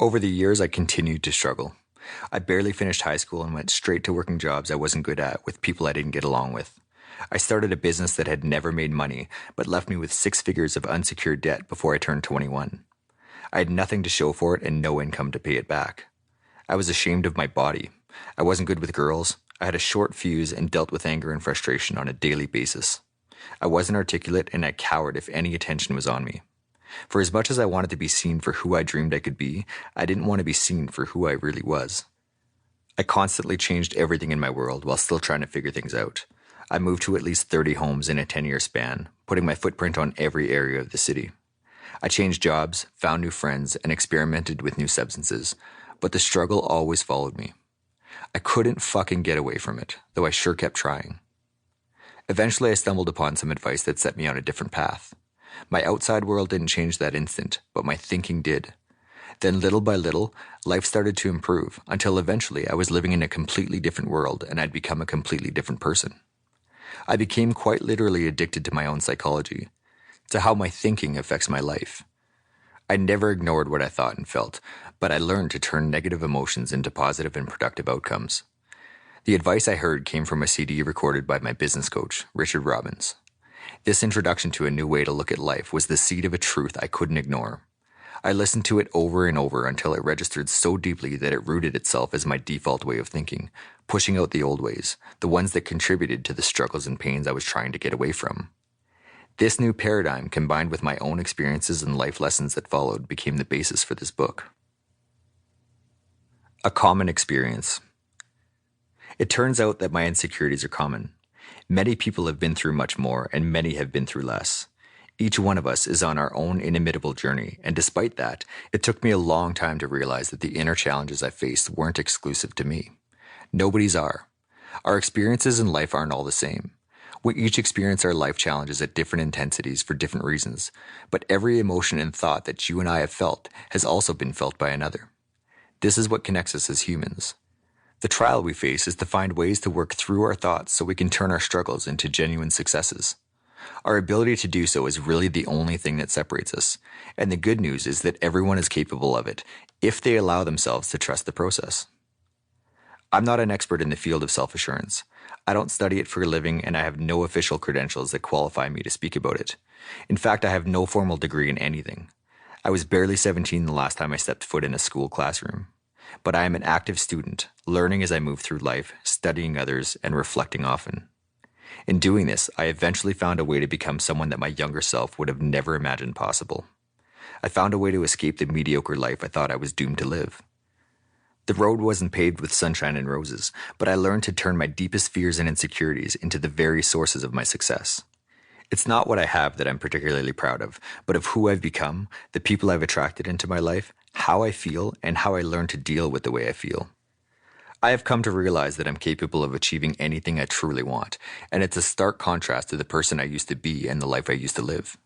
Over the years, I continued to struggle. I barely finished high school and went straight to working jobs I wasn't good at with people I didn't get along with. I started a business that had never made money, but left me with 6 figures of unsecured debt before I turned 21. I had nothing to show for it and no income to pay it back. I was ashamed of my body. I wasn't good with girls. I had a short fuse and dealt with anger and frustration on a daily basis. I wasn't articulate and I cowered if any attention was on me. For as much as I wanted to be seen for who I dreamed I could be, I didn't want to be seen for who I really was. I constantly changed everything in my world while still trying to figure things out. I moved to at least 30 homes in a 10-year span, putting my footprint on every area of the city. I changed jobs, found new friends, and experimented with new substances, but the struggle always followed me. I couldn't fucking get away from it, though I sure kept trying. Eventually, I stumbled upon some advice that set me on a different path. My outside world didn't change that instant, but my thinking did. Then little by little, life started to improve until eventually I was living in a completely different world and I'd become a completely different person. I became quite literally addicted to my own psychology, to how my thinking affects my life. I never ignored what I thought and felt, but I learned to turn negative emotions into positive and productive outcomes. The advice I heard came from a CD recorded by my business coach, Richard Robbins. This introduction to a new way to look at life was the seed of a truth I couldn't ignore. I listened to it over and over until it registered so deeply that it rooted itself as my default way of thinking, pushing out the old ways, the ones that contributed to the struggles and pains I was trying to get away from. This new paradigm, combined with my own experiences and life lessons that followed, became the basis for this book. A common experience. It turns out that my insecurities are common. Many people have been through much more, and many have been through less. Each one of us is on our own inimitable journey, and despite that, it took me a long time to realize that the inner challenges I faced weren't exclusive to me. Nobody's are. Our experiences in life aren't all the same. We each experience our life challenges at different intensities for different reasons, but every emotion and thought that you and I have felt has also been felt by another. This is what connects us as humans. The trial we face is to find ways to work through our thoughts so we can turn our struggles into genuine successes. Our ability to do so is really the only thing that separates us, and the good news is that everyone is capable of it if they allow themselves to trust the process. I'm not an expert in the field of self-assurance. I don't study it for a living, and I have no official credentials that qualify me to speak about it. In fact, I have no formal degree in anything. I was barely 17 the last time I stepped foot in a school classroom. But I am an active student, learning as I move through life, studying others, and reflecting often. In doing this, I eventually found a way to become someone that my younger self would have never imagined possible. I found a way to escape the mediocre life I thought I was doomed to live. The road wasn't paved with sunshine and roses, but I learned to turn my deepest fears and insecurities into the very sources of my success. It's not what I have that I'm particularly proud of, but of who I've become, the people I've attracted into my life, how I feel, and how I learn to deal with the way I feel. I have come to realize that I'm capable of achieving anything I truly want, and it's a stark contrast to the person I used to be and the life I used to live.